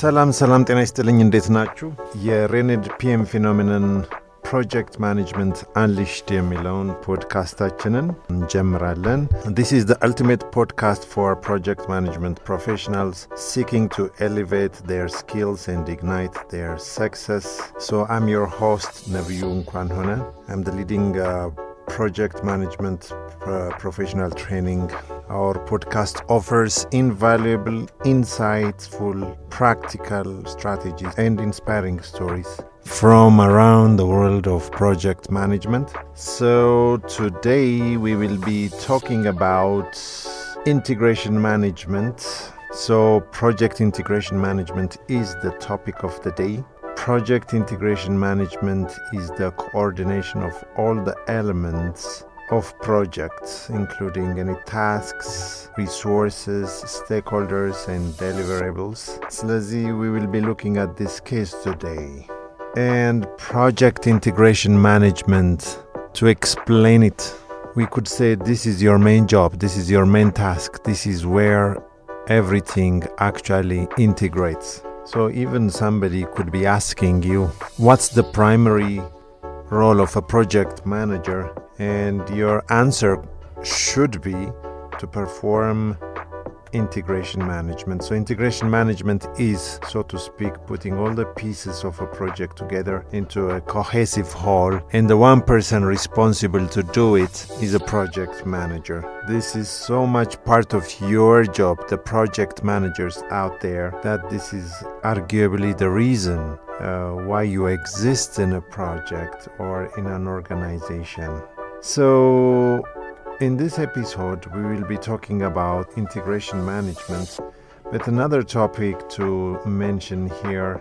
ሰላም ጤና ይስጥልኝ እንዴት ናችሁ? የRENED-PMPhenomenon ፕሮጀክት ማኔጅመንት አንሊሽድ የሚለውን ፖድካስታችንን እንጀምራለን። This is the ultimate podcast for project management professionals seeking to elevate their skills and ignite their success. So I'm your host Nebiyu Nkwanhone. I'm the leading project management professional training. Our podcast offers invaluable, insightful, practical strategies and inspiring stories from around the world of project management. So today we will be talking about integration management. So project integration management is the topic of the day. Project integration management is the coordination of all the elements of projects, including any tasks, resources, stakeholders, and deliverables. Slazy, we will be looking at this case today. And project integration management, to explain it, we could say this is your main job, this is your main task, this is where everything actually integrates. So even somebody could be asking you, what's the primary role of a project manager? And your answer should be to perform integration management. So integration management is, so to speak, putting all the pieces of a project together into a cohesive whole, and the one person responsible to do it is a project manager. This is so much part of your job, the project managers out there, that this is arguably the reason why you exist in a project or in an organization. So in this episode, we will be talking about integration management, but another topic to mention here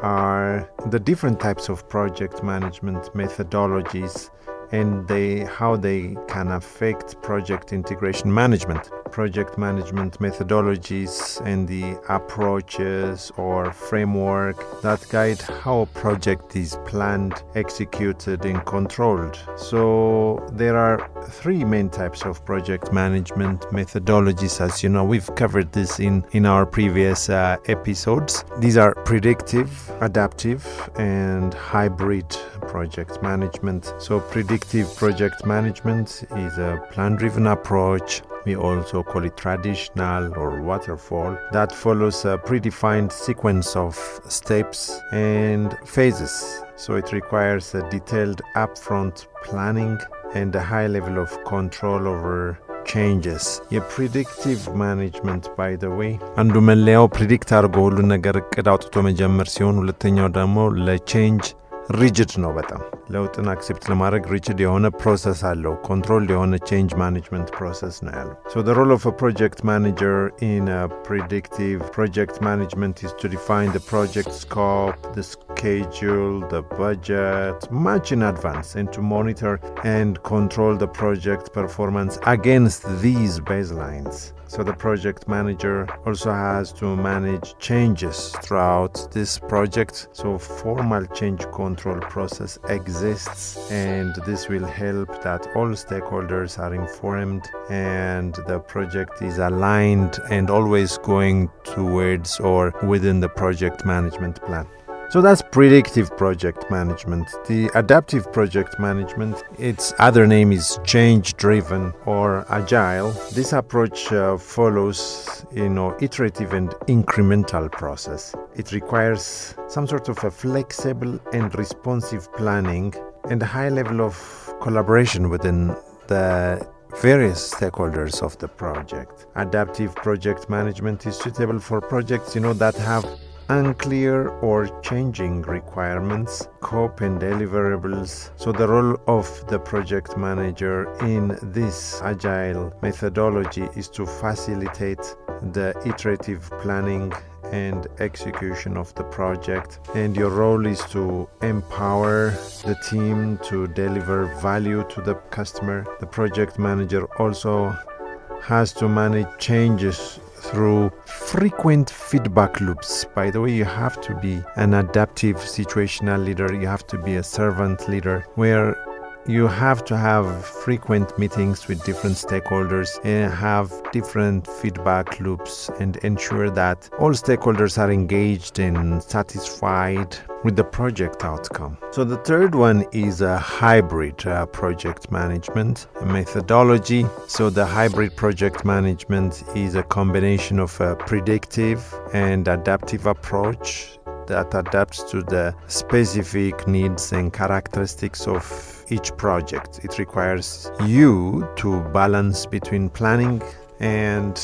are the different types of project management methodologies and how they can affect project integration management. Project management methodologies and the approaches or framework that guide how a project is planned, executed, and controlled. So there are three main types of project management methodologies. As you know, we've covered this in our previous episodes. These are predictive, adaptive, and hybrid project management. So predictive project management is a plan-driven approach. We also call it traditional or waterfall, that follows a predefined sequence of steps and phases. So it requires a detailed upfront planning and a high level of control over changes. የፕሪዲክቲቭ ማኔጅመንት ባይ ዘ ዌይ አንዱ መለያው ፕሪዲክት አድርጎ ሁሉ ነገር እቅድ አውጥቶ መጀመር ሲሆን፣ ሁለተኛው ደግሞ ለቼንጅ ሪጅድ ነው። በጣም ለውጥን አክሴፕት ለማድረግ ሪጅድ የሆነ ፕሮሰስ አለው። ኮንትሮል የሆነ ቼንጅ ማኔጅመንት ፕሮሰስ ነው ያለው። So the role of a project manager in a predictive project management is to define the project scope, the schedule, the budget much in advance, and to monitor and control the project performance against these baselines. So the project manager also has to manage changes throughout this project. So formal change control process exists, and this will help that all stakeholders are informed and the project is aligned and always going towards or within the project management plan. So that's predictive project management. The adaptive project management, its other name is change-driven or agile. This approach follows, iterative and incremental process. It requires some sort of a flexible and responsive planning and a high level of collaboration within the various stakeholders of the project. Adaptive project management is suitable for projects, that have unclear or changing requirements, scope and deliverables. So the role of the project manager in this agile methodology is to facilitate the iterative planning and execution of the project, and your role is to empower the team to deliver value to the customer. The project manager also has to manage changes through frequent feedback loops. By the way, you have to be an adaptive situational leader. You have to be a servant leader where you have to have frequent meetings with different stakeholders and have different feedback loops and ensure that all stakeholders are engaged and satisfied with the project outcome. So the third one is a hybrid project management methodology. So the hybrid project management is a combination of a predictive and adaptive approach that adapts to the specific needs and characteristics of each project. It requires you to balance between planning and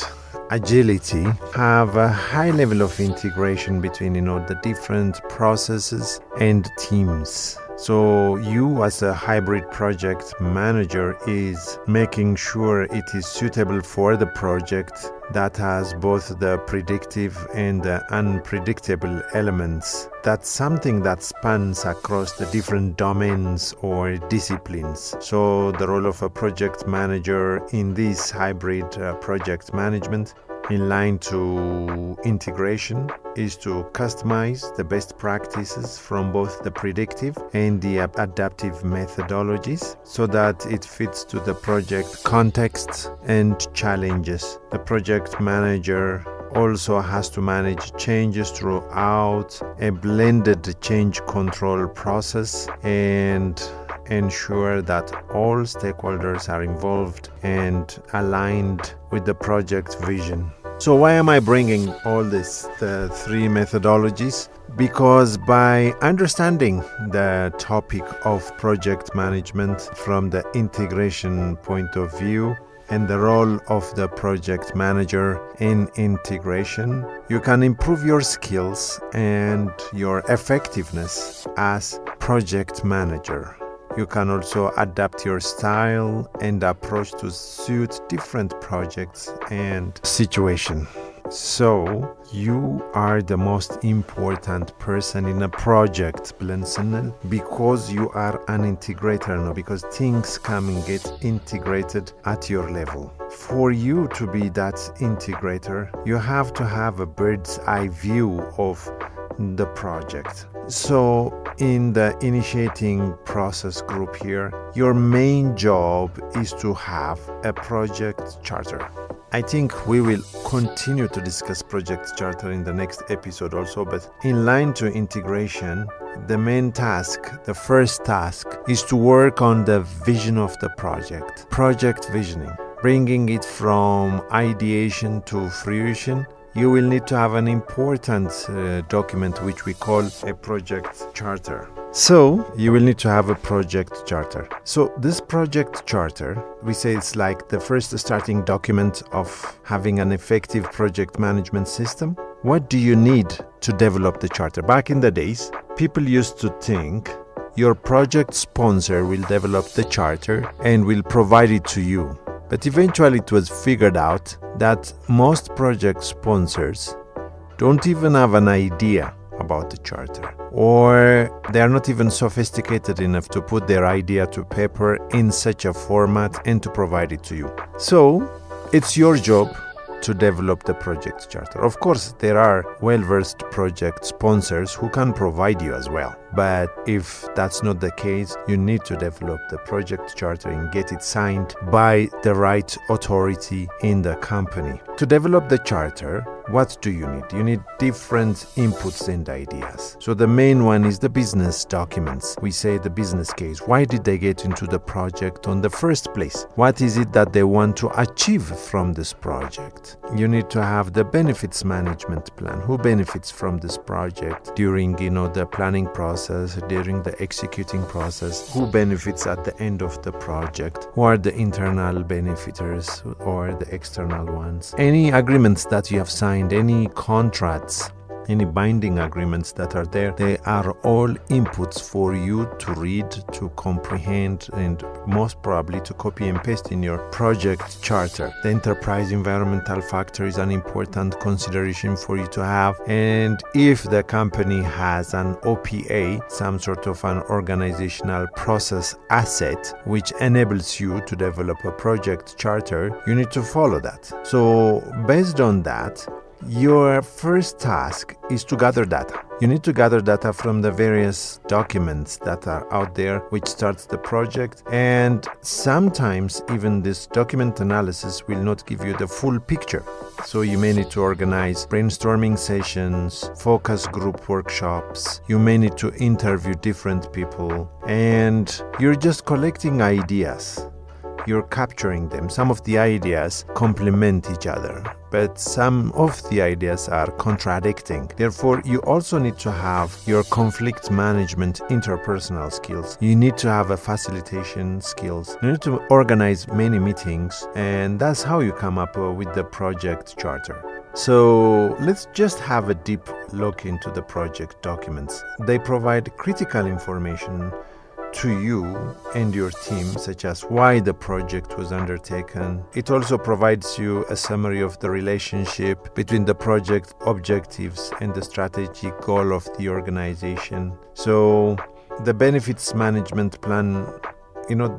agility, have a high level of integration between the different processes and teams. So you as a hybrid project manager is making sure it is suitable for the project that has both the predictive and the unpredictable elements. That's something that spans across the different domains or disciplines. So the role of a project manager in this hybrid project management in line to integration is to customize the best practices from both the predictive and the adaptive methodologies so that it fits to the project context and challenges. The project manager also has to manage changes throughout a blended change control process and ensure that all stakeholders are involved and aligned with the project vision. So why am I bringing all this, the three methodologies? Because by understanding the topic of project management from the integration point of view and the role of the project manager in integration, you can improve your skills and your effectiveness as project manager. You can also adapt your style and approach to suit different projects and situation. So you are the most important person in a project, because you are an integrator now, because things come and get integrated at your level. For you to be that integrator, you have to have a bird's eye view of the project. So in the initiating process group here, your main job is to have a project charter. I think we will continue to discuss project charter in the next episode also, but in line to integration, the main task, the first task, is to work on the vision of the project visioning, bringing it from ideation to fruition. You will need to have an important document which we call a project charter. So you will need to have a project charter. So this project charter, we say it's like the first starting document of having an effective project management system. What do you need to develop the charter? Back in the days, people used to think your project sponsor will develop the charter and will provide it to you. But eventually it was figured out that most project sponsors don't even have an idea about the charter, or they are not even sophisticated enough to put their idea to paper in such a format and to provide it to you. So it's your job to develop the project charter. Of course, there are well-versed project sponsors who can provide you as well. But if that's not the case, you need to develop the project charter and get it signed by the right authority in the company. To develop the charter, what do you need? You need different inputs and ideas. So the main one is the business documents. We say the business case. Why did they get into the project on the first place? What is it that they want to achieve from this project? You need to have the benefits management plan. Who benefits from this project during, the planning process, during the executing process? Who benefits at the end of the project? Who are the internal benefiters or the external ones? Any agreements that you have signed, any contracts, any binding agreements that are there, they are all inputs for you to read, to comprehend, and most probably to copy and paste in your project charter. The enterprise environmental factor is an important consideration for you to have. And if the company has an OPA, some sort of an organizational process asset, which enables you to develop a project charter, you need to follow that. So based on that, your first task is to gather data. You need to gather data from the various documents that are out there which starts the project, and sometimes even this document analysis will not give you the full picture. So you may need to organize brainstorming sessions, focus group workshops, you may need to interview different people, and you're just collecting ideas. You're capturing them. Some of the ideas complement each other, but some of the ideas are contradicting. Therefore, you also need to have your conflict management interpersonal skills. You need to have a facilitation skills. You need to organize many meetings, and that's how you come up with the project charter. So let's just have a deep look into the project documents. They provide critical information to you and your team, such as why the project was undertaken. It also provides you a summary of the relationship between the project objectives and the strategic goal of the organization. So the benefits management plan,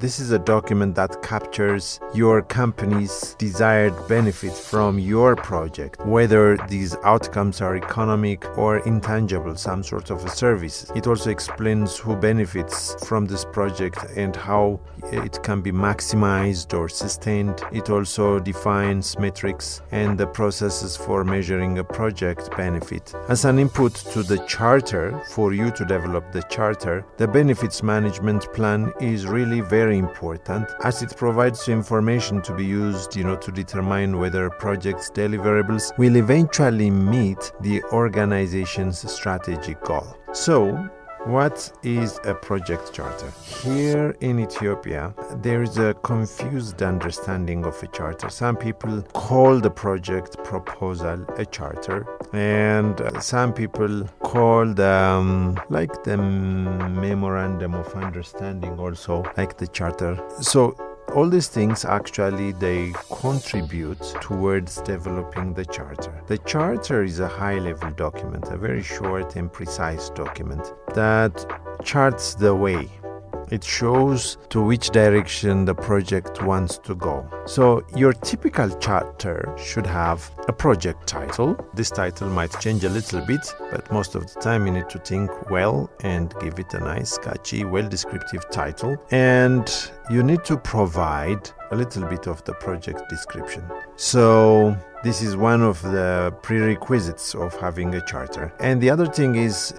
this is a document that captures your company's desired benefit from your project, whether these outcomes are economic or intangible, some sort of a service. It also explains who benefits from this project and how it can be maximized or sustained. It also defines metrics and the processes for measuring a project benefit. As an input to the charter, for you to develop the charter, the benefits management plan is really very important, as it provides information to be used, to determine whether project's deliverables will eventually meet the organization's strategic goal. So, what is a project charter? Here in Ethiopia, there is a confused understanding of a charter. Some people call the project proposal a charter, and some people call the memorandum of understanding also like the charter. So all these things actually they contribute towards developing the charter. The charter is a high-level document, a very short and precise document that charts the way. It shows to which direction the project wants to go. So your typical charter should have a project title. This title might change a little bit, but most of the time you need to think well and give it a nice, catchy, well-descriptive title. And you need to provide a little bit of the project description. So this is one of the prerequisites of having a charter. And the other thing is,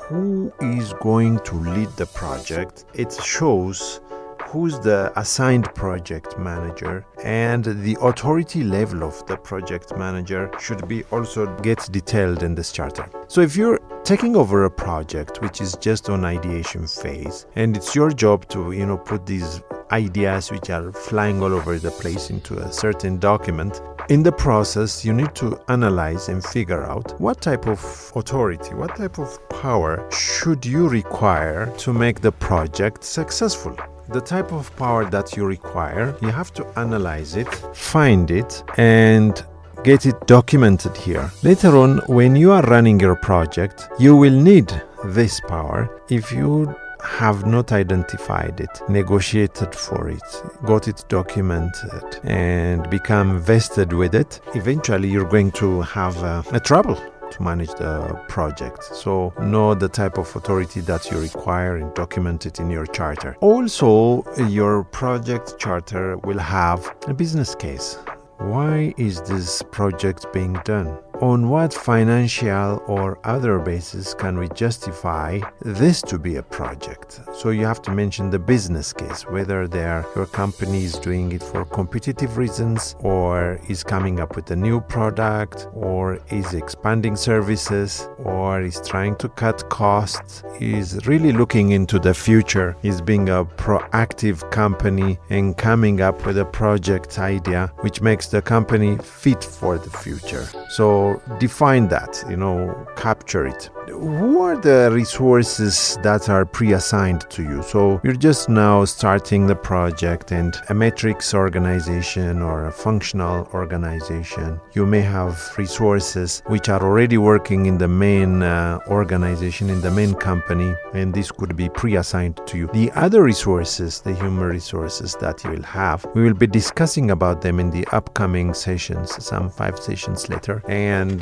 who is going to lead the project? It shows who's the assigned project manager, and the authority level of the project manager should be also get detailed in this charter. So if you're taking over a project which is just on ideation phase, and it's your job to put these ideas which are flying all over the place into a certain document, in the process you need to analyze and figure out what type of authority, what type of power should you require to make the project successful. The type of power that you require, you have to analyze it, find it, and get it documented here. Later on, when you are running your project, you will need this power. If you have not identified it, negotiated for it, got it documented, and become vested with it, eventually you're going to have a trouble to manage the project. So know the type of authority that you require and document it in your charter. Also, your project charter will have a business case. Why is this project being done? On what financial or other basis can we justify this to be a project? So you have to mention the business case, whether your company is doing it for competitive reasons, or is coming up with a new product, or is expanding services, or is trying to cut costs, is really looking into the future, is being a proactive company and coming up with a project idea which makes the company fit for the future. So define that, capture it. Who are the resources that are pre-assigned to you? So you're just now starting the project, and a metrics organization or a functional organization, you may have resources which are already working in the main organization, in the main company, and this could be pre-assigned to you. The other resources, the human resources that you will have, we will be discussing about them in the upcoming sessions, some 5 sessions later. And and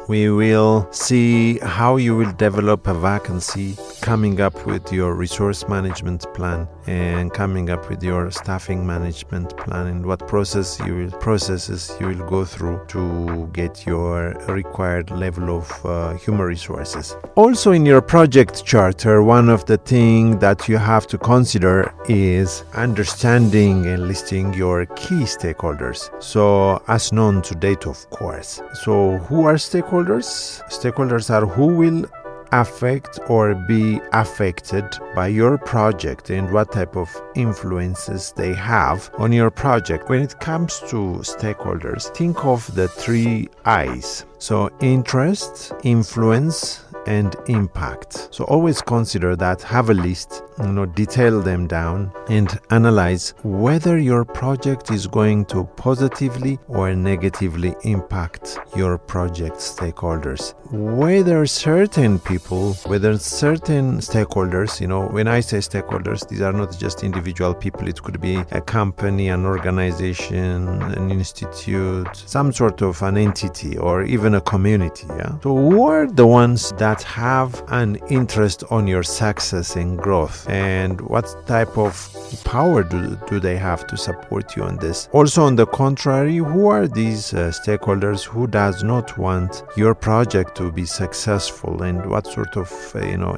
we will see how you will develop a vacancy, coming up with your resource management plan and coming up with your staffing management plan, and what processes you will go through to get your required level of human resources. Also, in your project charter, one of the things that you have to consider is understanding and listing your key stakeholders. So, as known to date, of course. So, who are stakeholders? Stakeholders are who will affect or be affected by your project and what type of influences they have on your project. When it comes to stakeholders, think of the 3 I's. So interest, influence, and impact. So always consider that, have a list, detail them down and analyze whether your project is going to positively or negatively impact your project stakeholders. Whether certain stakeholders, when I say stakeholders, these are not just individual people. It could be a company, an organization, an institute, some sort of an entity, or even a community. Yeah. So who are the ones that have an interest on your success and growth, and what type of power do they have to support you on this? Also, on the contrary, who are these stakeholders who does not want your project to be successful, and what sort of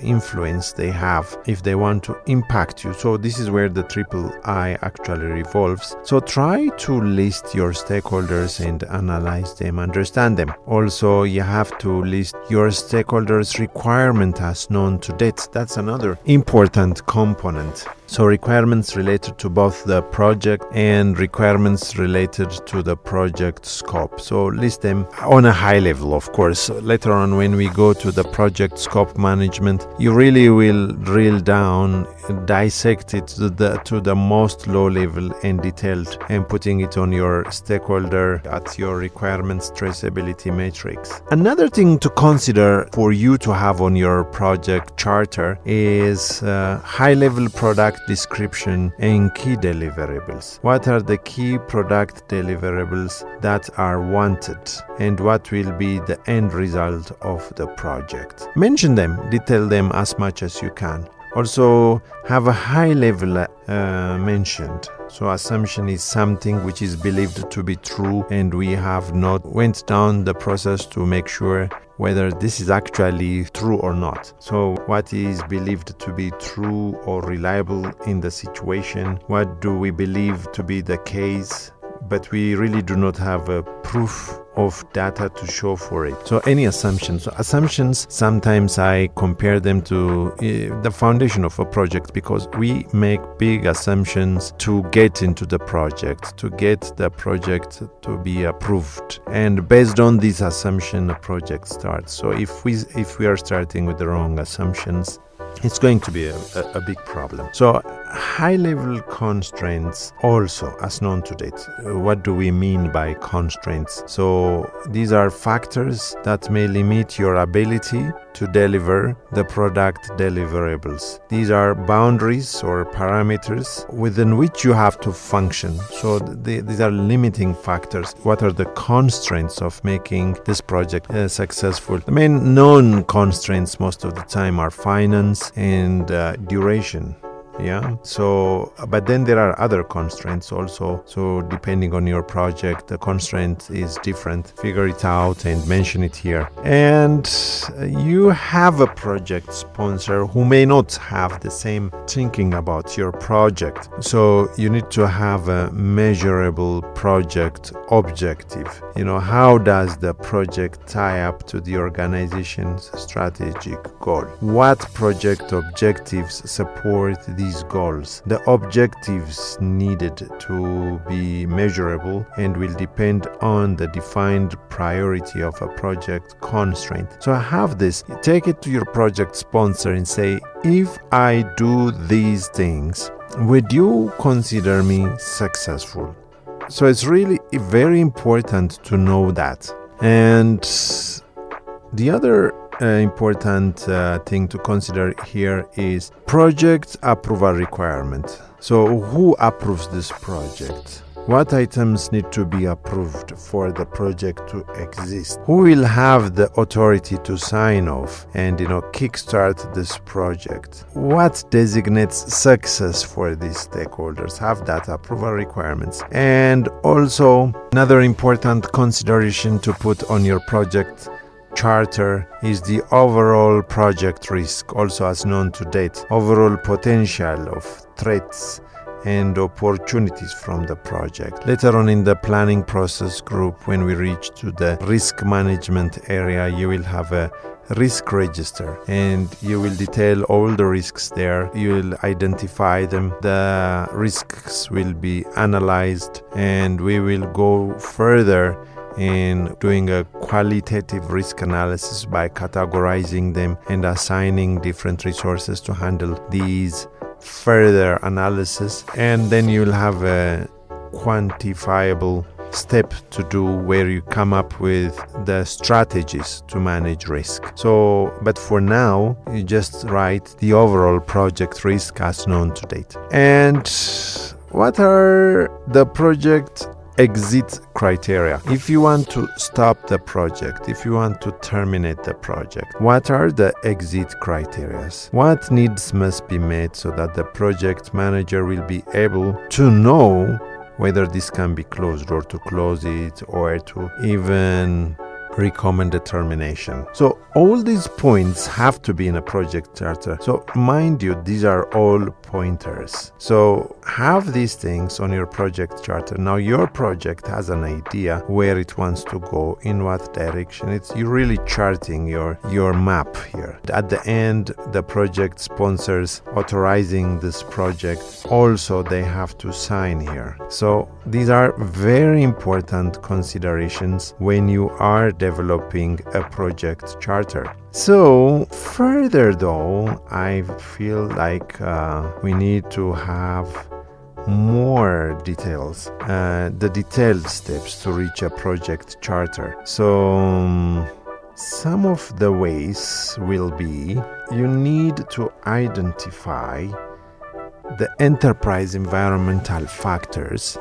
influence they have if they want to impact you? So this is where the triple I actually revolves. So try to list your stakeholders and analyze them, understand them. Also, you have to list your stakeholders' requirement as known to date. That's another important component. So requirements related to both the project and requirements related to the project scope. So list them on a high level, of course. Later on, when we go to the project scope management, you really will drill down, dissect it to the most low level and detailed, and putting it on your stakeholder at your requirements traceability matrix. Another thing to consider for you to have on your project charter is high level product description and key deliverables. What are the key product deliverables that are wanted, and what will be the end result of the project? Mention them, detail them as much as you can. Also, have a high level mentioned. So assumption is something which is believed to be true, and we have not went down the process to make sure whether this is actually true or not. So what is believed to be true or reliable in the situation? What do we believe to be the case, but we really do not have a proof of data to show for it? So any assumptions. So assumptions, sometimes I compare them to the foundation of a project, because we make big assumptions to get into the project, to get the project to be approved. And based on this assumption, a project starts. So if we are starting with the wrong assumptions, it's going to be a big problem. So high-level constraints also, as known to date. What do we mean by constraints? So these are factors that may limit your ability to deliver the product deliverables. These are boundaries or parameters within which you have to function. So these are limiting factors. What are the constraints of making this project successful? The main known constraints most of the time are finance and duration. Yeah. So, but then there are other constraints also. So depending on your project, the constraint is different. Figure it out and mention it here. And you have a project sponsor who may not have the same thinking about your project. So you need to have a measurable project objective. How does the project tie up to the organization's strategic goal? What project objectives support these goals? The objectives needed to be measurable and will depend on the defined priority of a project constraint. So have this, take it to your project sponsor and say, if I do these things, would you consider me successful? So it's really very important to know that. And the other important thing to consider here is project approval requirement. So who approves this project? What items need to be approved for the project to exist? Who will have the authority to sign off and, kickstart this project? What designates success for these stakeholders? Have that approval requirements. And also, another important consideration to put on your project charter is the overall project risk, also as known to date, overall potential of threats and opportunities from the project. Later on in the planning process group, when we reach to the risk management area, you will have a risk register and you will detail all the risks there. You will identify them. The risks will be analyzed and we will go further in doing a qualitative risk analysis by categorizing them and assigning different resources to handle these further analysis. And then you'll have a quantifiable step to do where you come up with the strategies to manage risk. But for now, you just write the overall project risk as known to date. And what are the project exit criteria? If you want to stop the project, if you want to terminate the project, what are the exit criteria? What needs must be met so that the project manager will be able to know whether this can be closed or to close it or to even recommend a termination. So all these points have to be in a project charter. So mind you, these are all pointers. So have these things on your project charter. Now your project has an idea where it wants to go, in what direction. You're really charting your map here. At the end, the project sponsors authorizing this project, also they have to sign here. So these are very important considerations when you are developing a project charter. So further though, I feel like we need to have more details, the detailed steps to reach a project charter. So some of the ways will be, you need to identify the enterprise environmental factors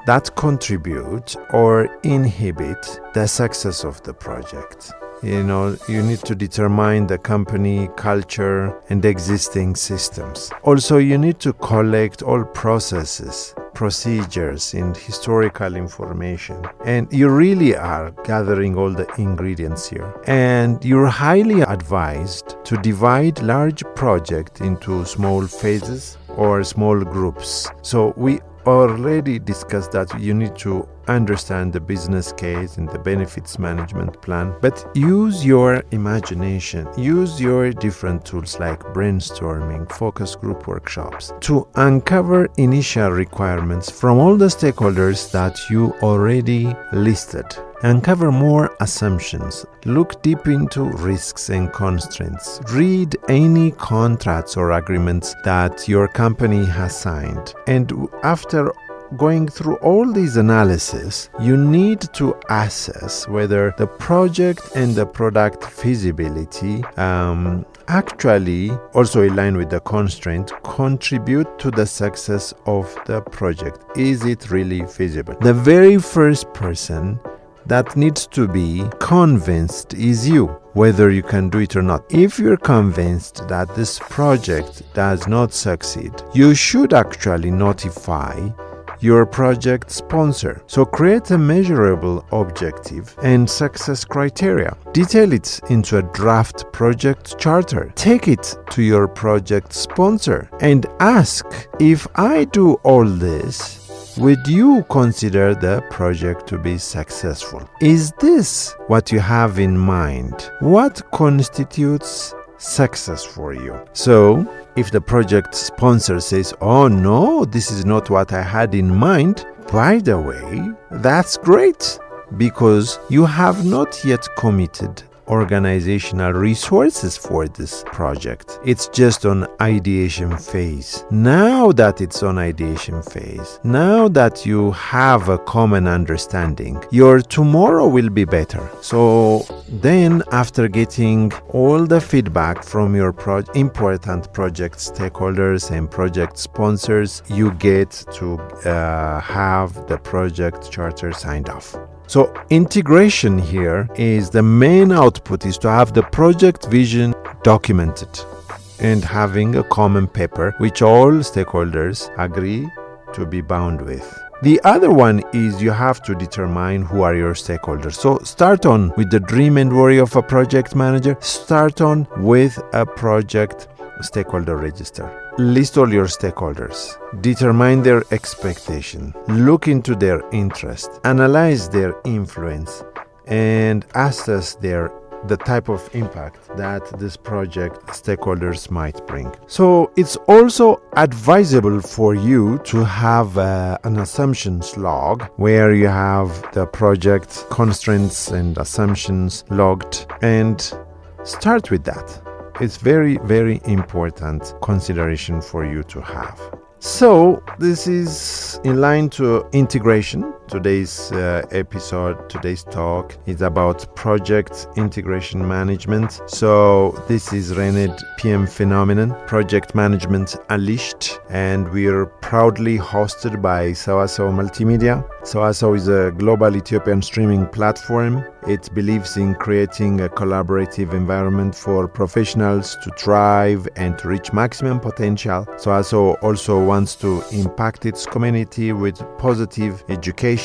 that contribute or inhibit the success of the project. You need to determine the company culture and existing systems. Also, you need to collect all processes, procedures, and historical information. And you really are gathering all the ingredients here. And you're highly advised to divide large projects into small phases or small groups. So we already discussed that you need to understand the business case and the benefits management plan, but use your imagination, use your different tools like brainstorming, focus group workshops to uncover initial requirements from all the stakeholders that you already listed. Uncover more assumptions, look deep into risks and constraints, read any contracts or agreements that your company has signed, and after going through all these analysis, you need to assess whether the project and the product feasibility actually, also in line with the constraint, contribute to the success of the project. Is it really feasible? The very first person that needs to be convinced is you, whether you can do it or not. If you're convinced that this project does not succeed, you should actually notify your project sponsor. So create a measurable objective and success criteria. Detail it into a draft project charter. Take it to your project sponsor and ask, if I do all this, would you consider the project to be successful? Is this what you have in mind? What constitutes success for you? So, if the project sponsor says, oh no, this is not what I had in mind, by the way, that's great, because you have not yet committed organizational resources for this project. It's just on ideation phase. Now that it's on ideation phase, now that you have a common understanding, your tomorrow will be better. So then after getting all the feedback from your important project stakeholders and project sponsors, you get to have the project charter signed off. So integration here is the main output is to have the project vision documented and having a common paper which all stakeholders agree to be bound with. The other one is you have to determine who are your stakeholders. So start on with the dream and worry of a project manager. Start on with a project stakeholder register. List all your stakeholders. Determine their expectation. Look into their interest. Analyze their influence and assess the type of impact that this project stakeholders might bring. So it's also advisable for you to have an assumptions log where you have the project constraints and assumptions logged, and start with that. It's very, very important consideration for you to have. So this is in line to integration. Today's episode, today's talk is about project integration management. So this is RENED-PMPhenomenon, Project Management Unleashed, and we are proudly hosted by Sewasew Multimedia. Sewasew is a global Ethiopian streaming platform. It believes in creating a collaborative environment for professionals to thrive and to reach maximum potential. Sewasew also wants to impact its community with positive educational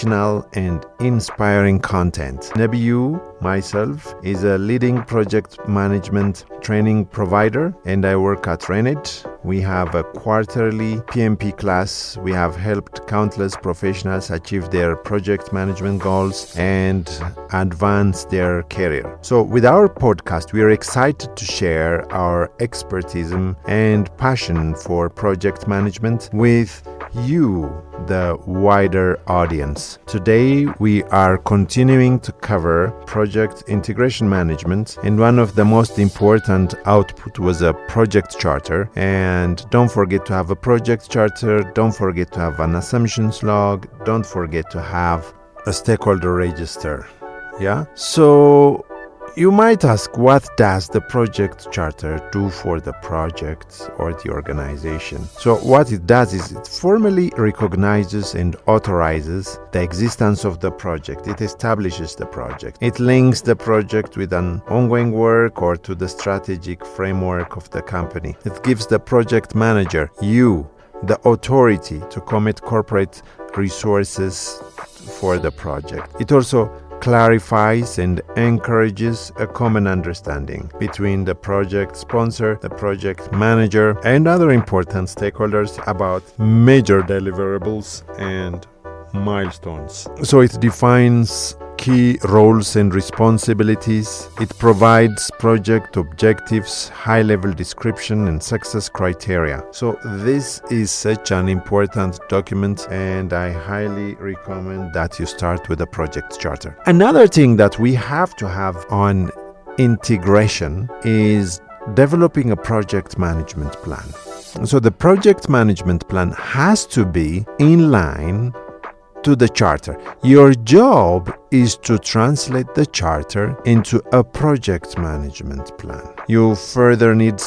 and inspiring content. Nebiyu, myself, is a leading project management training provider, and I work at RENED. We have a quarterly PMP class. We have helped countless professionals achieve their project management goals and advance their career. So with our podcast, we are excited to share our expertise and passion for project management with you, the wider audience. Today, we are continuing to cover project integration management, and one of the most important output was a project charter. And don't forget to have a project charter, don't forget to have an assumptions log, don't forget to have a stakeholder register. Yeah? So you might ask, what does the project charter do for the project or the organization? So what it does is it formally recognizes and authorizes the existence of the project. It establishes the project. It links the project with an ongoing work or to the strategic framework of the company. It gives the project manager, you, the authority to commit corporate resources for the project. It also clarifies and encourages a common understanding between the project sponsor, the project manager, and other important stakeholders about major deliverables and milestones. So it defines key roles and responsibilities. It provides project objectives, high-level description, and success criteria. So this is such an important document, and I highly recommend that you start with a project charter. Another thing that we have to have on integration is developing a project management plan. So the project management plan has to be in line to the charter. Your job is to translate the charter into a project management plan. You further need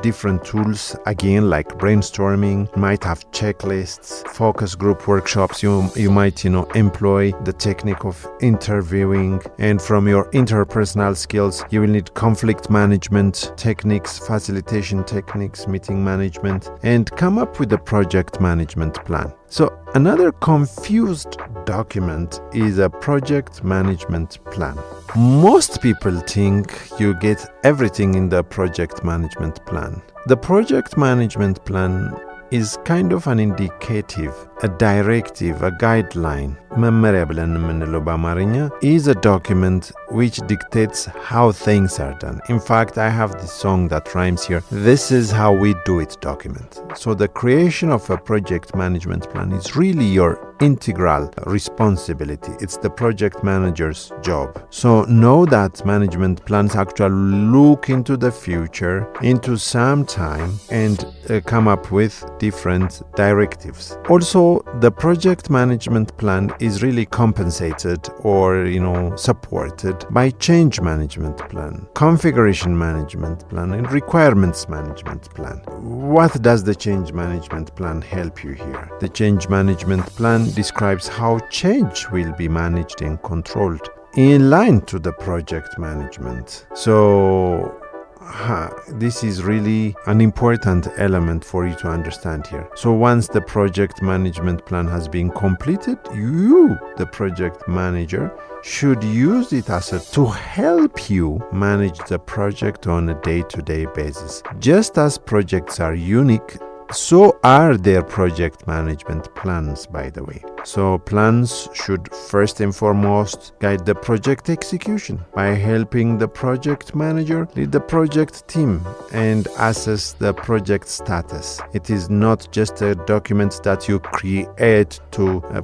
different tools, again, like brainstorming, might have checklists, focus group workshops. You might employ the technique of interviewing, and from your interpersonal skills you will need conflict management techniques, facilitation techniques, meeting management, and come up with a project management plan. So another confused document is a project management plan. Most people think you get everything in the project management plan. The project management plan is kind of an indicative a directive, a guideline, መመሪያ ብለን የምንለው በአማርኛ, is a document which dictates how things are done. In fact, I have this song that rhymes here. This is how we do it document. So the creation of a project management plan is really your integral responsibility. It's the project manager's job. So know that management plans actually look into the future, into some time, and come up with different directives. Also, the project management plan is really compensated or, supported by change management plan, configuration management plan, and requirements management plan. What does the change management plan help you here? The change management plan describes how change will be managed and controlled in line to the project management. So this is really an important element for you to understand here. So once the project management plan has been completed, you, the project manager, should use it to help you manage the project on a day-to-day basis. Just as projects are unique, so are their project management plans, by the way. So plans should first and foremost guide the project execution by helping the project manager lead the project team and assess the project status. It is not just a document that you create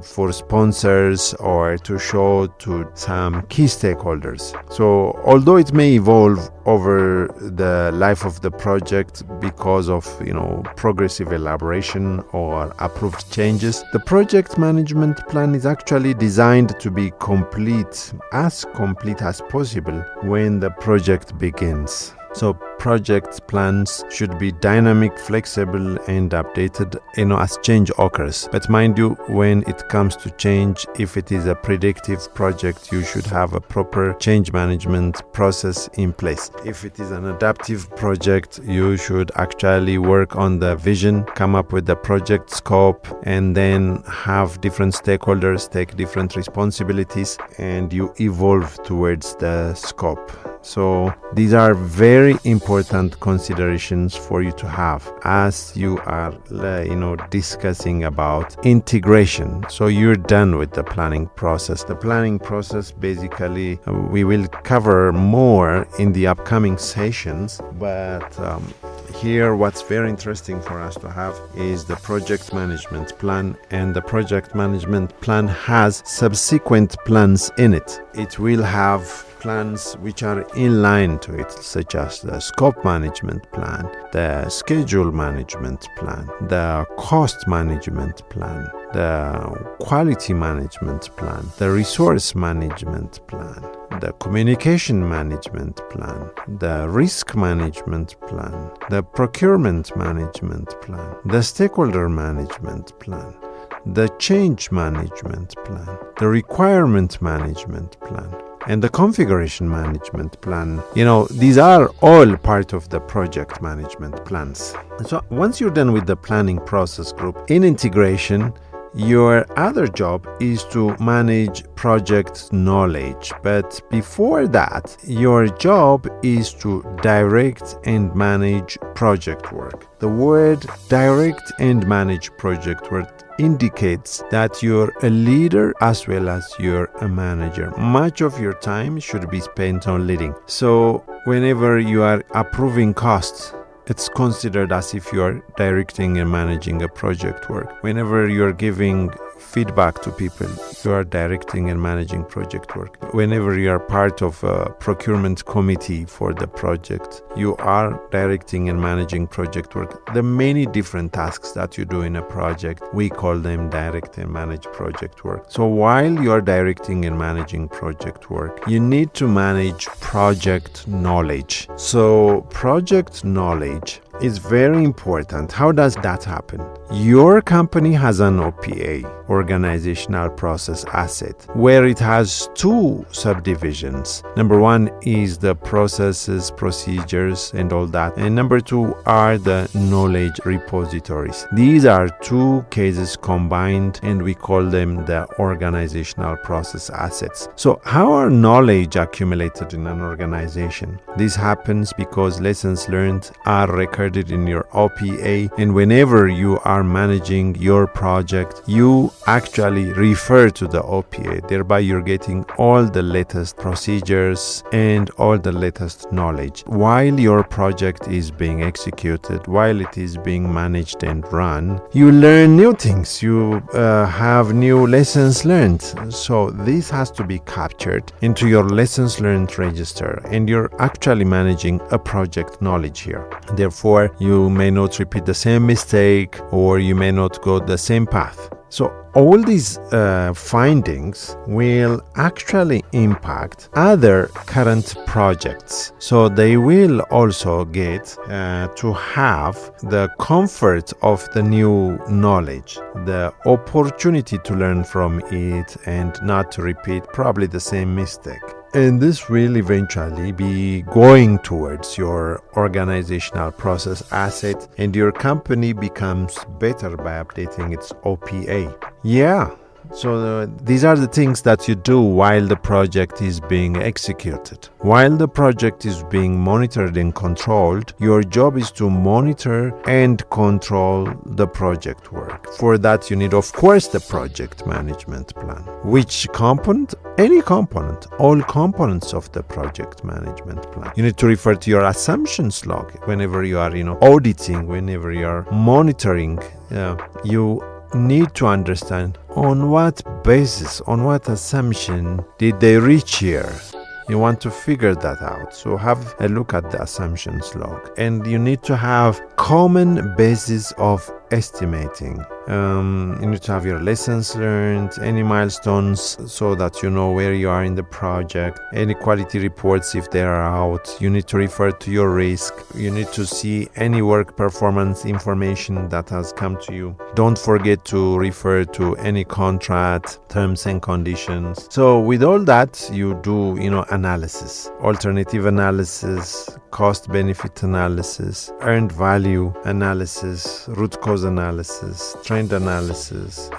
for sponsors or to show to some key stakeholders. So although it may evolve over the life of the project because of progressive elaboration or approved changes, the project management plan is actually designed to be complete as possible when the project begins. So project plans should be dynamic, flexible, and updated, as change occurs. But mind you, when it comes to change, if it is a predictive project, you should have a proper change management process in place. If it is an adaptive project, you should actually work on the vision, come up with the project scope, and then have different stakeholders take different responsibilities, and you evolve towards the scope. So these are very important considerations for you to have as you are discussing about integration. So you're done with the planning process. The planning process, basically, we will cover more in the upcoming sessions, but here what's very interesting for us to have is the project management plan, and the project management plan has subsequent plans in it. It will have plans which are in line to it, such as the scope management plan, the schedule management plan, the cost management plan, the quality management plan, the resource management plan, the communication management plan, the risk management plan, the procurement management plan, the stakeholder management plan, the change management plan, the requirement management plan, and the configuration management plan. These are all part of the project management plans. So once you're done with the planning process group, in integration, your other job is to manage project knowledge. But before that, your job is to direct and manage project work. The word direct and manage project work indicates that you're a leader as well as you're a manager. Much of your time should be spent on leading. So whenever you are approving costs, it's considered as if you are directing and managing a project work. Whenever you're giving feedback to people, you are directing and managing project work. Whenever you are part of a procurement committee for the project, you are directing and managing project work. The many different tasks that you do in a project, we call them direct and manage project work. So while you are directing and managing project work, you need to manage project knowledge. So project knowledge is very important. How does that happen? Your company has an OPA, organizational process asset, where it has two subdivisions. Number one is the processes, procedures, and all that. And number two are the knowledge repositories. These are two cases combined, and we call them the organizational process assets. So how are knowledge accumulated in an organization? This happens because lessons learned are recorded in your OPA, and whenever you are are managing your project, you actually refer to the OPA. Thereby you're getting all the latest procedures and all the latest knowledge. While your project is being executed, while it is being managed and run, you learn new things. You have new lessons learned. So this has to be captured into your lessons learned register, and you're actually managing a project knowledge here. Therefore, you may not repeat the same mistake, or you may not go the same path. So all these findings will actually impact other current projects. So they will also get to have the comfort of the new knowledge, the opportunity to learn from it and not to repeat probably the same mistake. And this will eventually be going towards your organizational process asset, and your company becomes better by updating its OPA. Yeah. So these are the things that you do while the project is being executed. While the project is being monitored and controlled, your job is to monitor and control the project work. For that, you need, of course, the project management plan. Which component? Any component. All components of the project management plan. You need to refer to your assumptions log whenever you are, auditing, whenever you are monitoring. You need to understand on what basis, on what assumption did they reach here. You want to figure that out. So have a look at the assumptions log. And you need to have common basis of estimating. You need to have your lessons learned, any milestones so that you know where you are in the project, any quality reports if they are out. You need to refer to your risk. You need to see any work performance information that has come to you. Don't forget to refer to any contract, terms and conditions. So with all that, you do, analysis, alternative analysis, cost benefit analysis, earned value analysis, root cause analysis, trend analysis,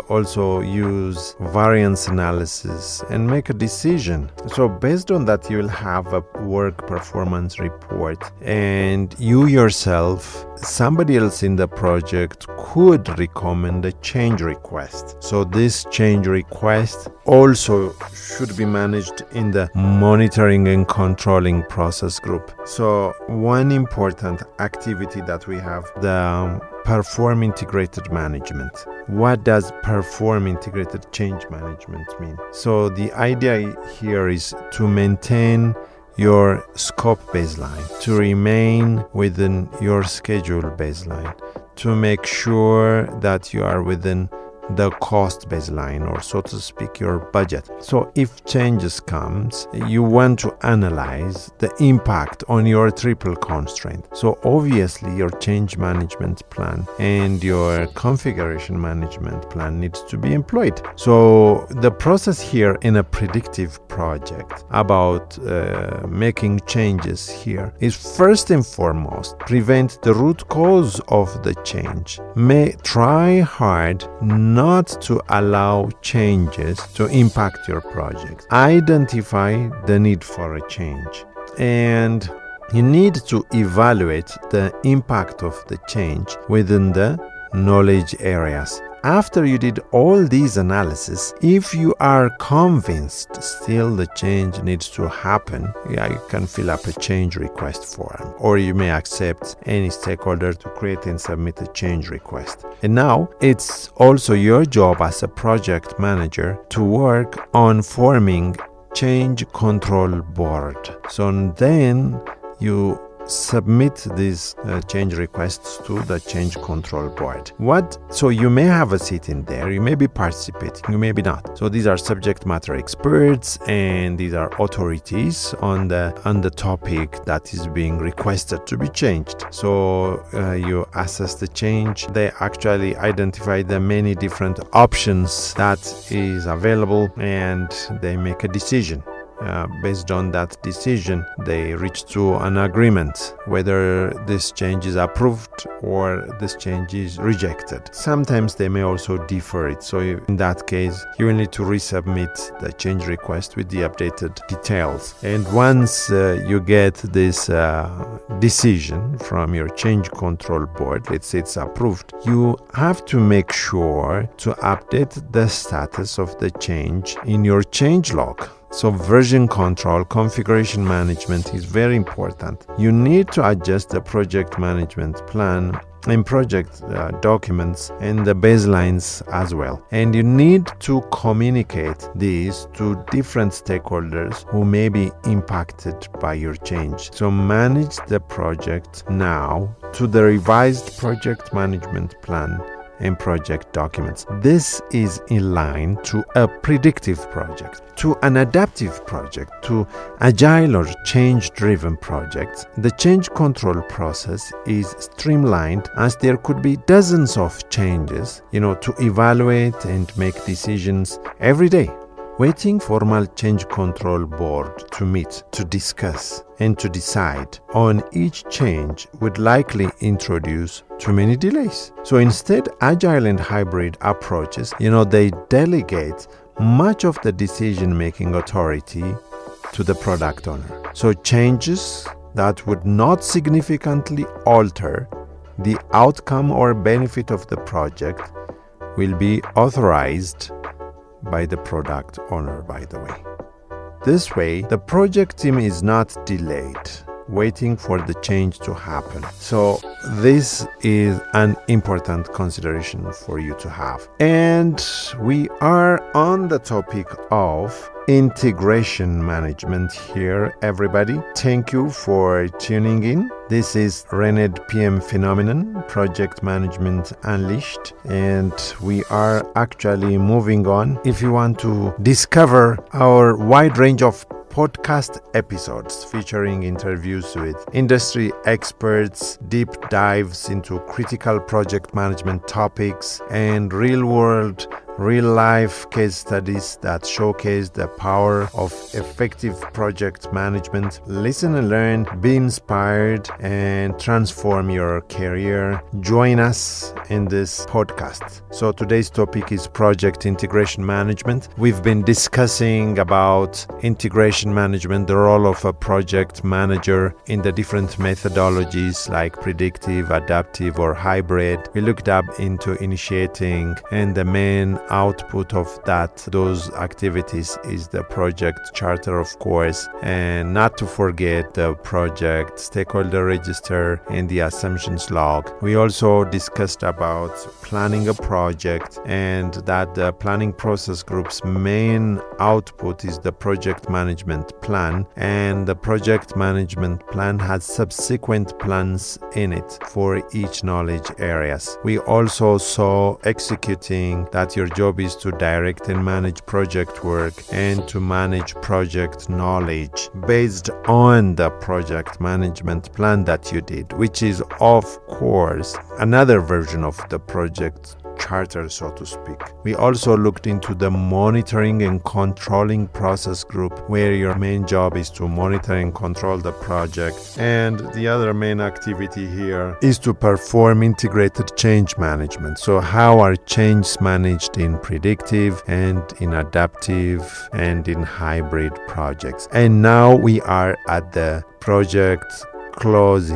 also use variance analysis and make a decision. So based on that, you will have a work performance report, and you yourself, somebody else in the project could recommend a change request. So this change request also should be managed in the monitoring and controlling process group. So one important activity that we have, the perform integrated management. What does perform integrated change management mean? So the idea here is to maintain your scope baseline, to remain within your schedule baseline, to make sure that you are within the cost baseline, or so to speak, your budget. So if changes comes, you want to analyze the impact on your triple constraint. So obviously your change management plan and your configuration management plan needs to be employed. So the process here in a predictive project about making changes here is first and foremost prevent the root cause of the change. Try hard not to allow changes to impact your project. Identify the need for a change, and you need to evaluate the impact of the change within the knowledge areas. After you did all these analysis, if you are convinced still the change needs to happen, you can fill up a change request form, or you may accept any stakeholder to create and submit a change request. And now it's also your job as a project manager to work on forming change control board. So then you submit these change requests to the change control board. So you may have a seat in there, you may be participating, you may be not. So these are subject matter experts, and these are authorities on the topic that is being requested to be changed. So you assess the change. They actually identify the many different options that is available, and they make a decision. based on that decision, they reach to an agreement whether this change is approved or this change is rejected. Sometimes they may also defer it. So in that case, you will need to resubmit the change request with the updated details. And once you get this decision from your change control board, let's say it's approved, you have to make sure to update the status of the change in your change log. So version control, configuration management is very important. You need to adjust the project management plan and project documents and the baselines as well. And you need to communicate these to different stakeholders who may be impacted by your change. So manage the project now to the revised project management plan and project documents. This is in line to a predictive project, to an adaptive project, to agile or change-driven projects. The change control process is streamlined as there could be dozens of changes, to evaluate and make decisions every day. Waiting formal change control board to meet, to discuss, and to decide on each change would likely introduce too many delays. So instead, agile and hybrid approaches, they delegate much of the decision-making authority to the product owner. So changes that would not significantly alter the outcome or benefit of the project will be authorized by the product owner, by the way. This way, the project team is not delayed, waiting for the change to happen. So this is an important consideration for you to have. And we are on the topic of integration management here, everybody. Thank you for tuning in. This is RENED-PMPhenomenon, Project Management Unleashed, and we are actually moving on. If you want to discover our wide range of podcast episodes featuring interviews with industry experts, deep dives into critical project management topics, and real-life case studies that showcase the power of effective project management. Listen and learn, be inspired, and transform your career. Join us in this podcast. So today's topic is project integration management. We've been discussing about integration management, the role of a project manager in the different methodologies like predictive, adaptive, or hybrid. We looked up into initiating, and the main output of those activities is the project charter, of course, and not to forget the project stakeholder register and the assumptions log. We also discussed about planning a project, and that the planning process group's main output is the project management plan, and the project management plan has subsequent plans in it for each knowledge areas. We also saw executing, that your job is to direct and manage project work and to manage project knowledge based on the project management plan that you did, which is of course another version of the project charter, so to speak. We also looked into the monitoring and controlling process group, where your main job is to monitor and control the project, and the other main activity here is to perform integrated change management. So how are changes managed in predictive and in adaptive and in hybrid projects? And now we are at the project close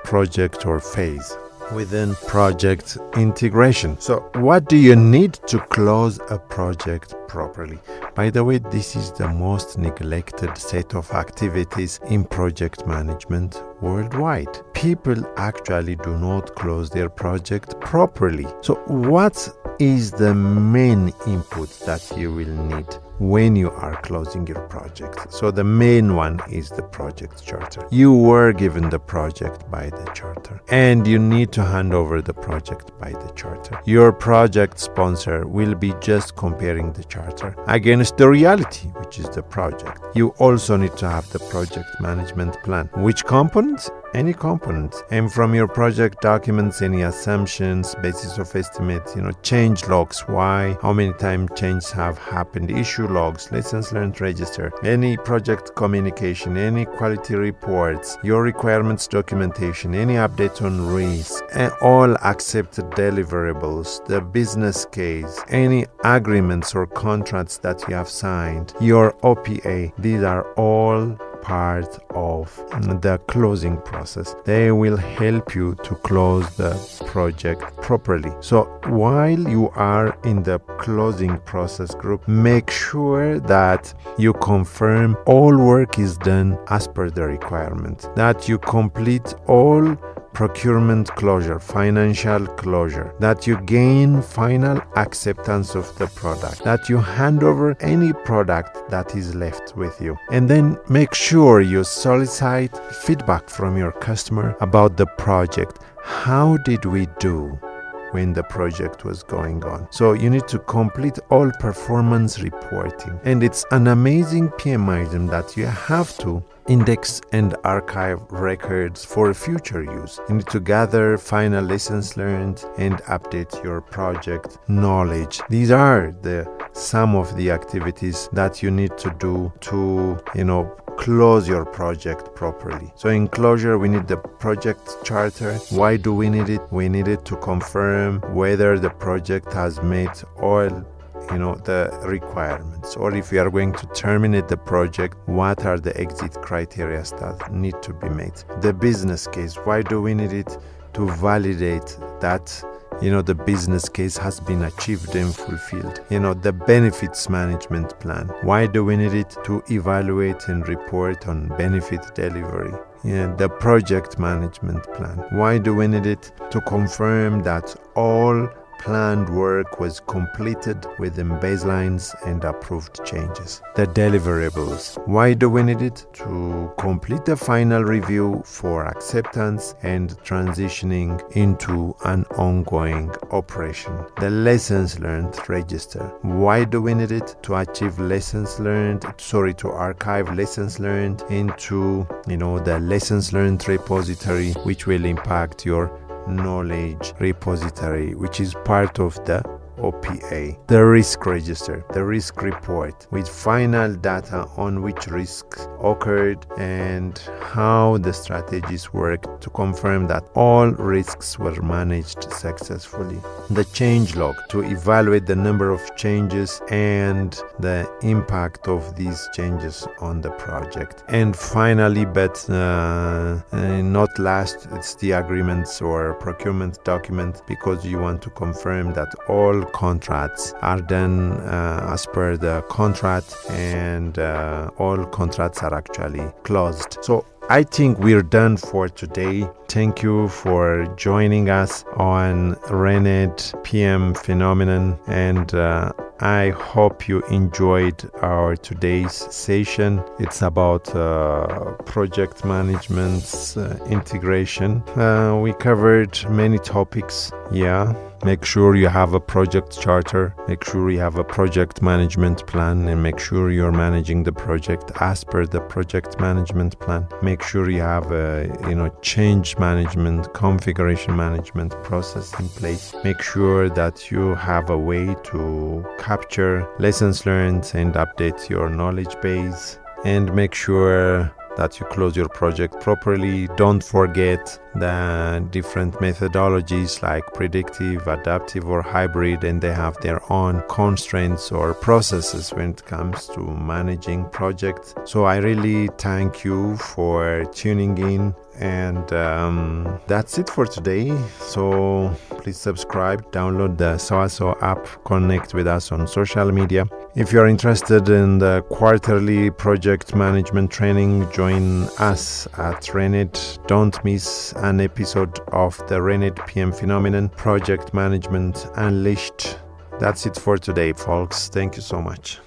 project or phase within project integration. So what do you need to close a project properly? By the way, this is the most neglected set of activities in project management worldwide. People actually do not close their project properly. So what is the main input that you will need when you are closing your project? So the main one is the project charter. You were given the project by the charter, and you need to hand over the project by the charter. Your project sponsor will be just comparing the charter against the reality, which is the project. You also need to have the project management plan. Which components? any component. And from your project documents, any assumptions, basis of estimate, change logs, why, how many times changes have happened, issue logs, lessons learned register, any project communication, any quality reports, your requirements documentation, any update on risk, and all accepted deliverables, the business case, any agreements or contracts that you have signed, your OPA. These are all part of the closing process. They will help you to close the project properly. So while you are in the closing process group, make sure that you confirm all work is done as per the requirement, that you complete all procurement closure, financial closure, that you gain final acceptance of the product, that you hand over any product that is left with you. And then make sure you solicit feedback from your customer about the project. How did we do when the project was going on? So you need to complete all performance reporting. And it's an amazing PM item that you have to index and archive records for future use. You need to gather final lessons learned and update your project knowledge. These are some of the activities that you need to do to, close your project properly. So in closure, we need the project charter. Why do we need it? We need it to confirm whether the project has met all the requirements, or if we are going to terminate the project, what are the exit criteria that need to be met. The business case, why do we need it? To validate that the business case has been achieved and fulfilled. The benefits management plan, why do we need it? To evaluate and report on benefit delivery. The project management plan, why do we need it? To confirm that all planned work was completed within baselines and approved changes. The deliverables, why do we need it? To complete the final review for acceptance and transitioning into an ongoing operation. The lessons learned register, why do we need it? To achieve to archive lessons learned into the lessons learned repository, which will impact your knowledge repository, which is part of the OPA. The risk register, the risk report with final data on which risks occurred and how the strategies worked to confirm that all risks were managed successfully. The change log, to evaluate the number of changes and the impact of these changes on the project. And finally, but not last, it's the agreements or procurement document, because you want to confirm that all contracts are done as per the contract and all contracts are actually closed. So I think we're done for today. Thank you for joining us on RENED-PMPhenomenon, and I hope you enjoyed our today's session. It's about project management's integration. We covered many topics. Make sure you have a project charter, make sure you have a project management plan, and make sure you're managing the project as per the project management plan. Make sure you have a change management, configuration management process in place. Make sure that you have a way to capture lessons learned and update your knowledge base, and make sure that you close your project properly. Don't forget the different methodologies like predictive, adaptive, or hybrid, and they have their own constraints or processes when it comes to managing projects. So I really thank you for tuning in, and that's it for today. So please subscribe, download the Sewasew app, connect with us on social media. If you're interested in the quarterly project management training, join us at RENED. Don't miss an episode of the RENED-PMPhenomenon Project Management Unleashed. That's it for today, folks. Thank you so much.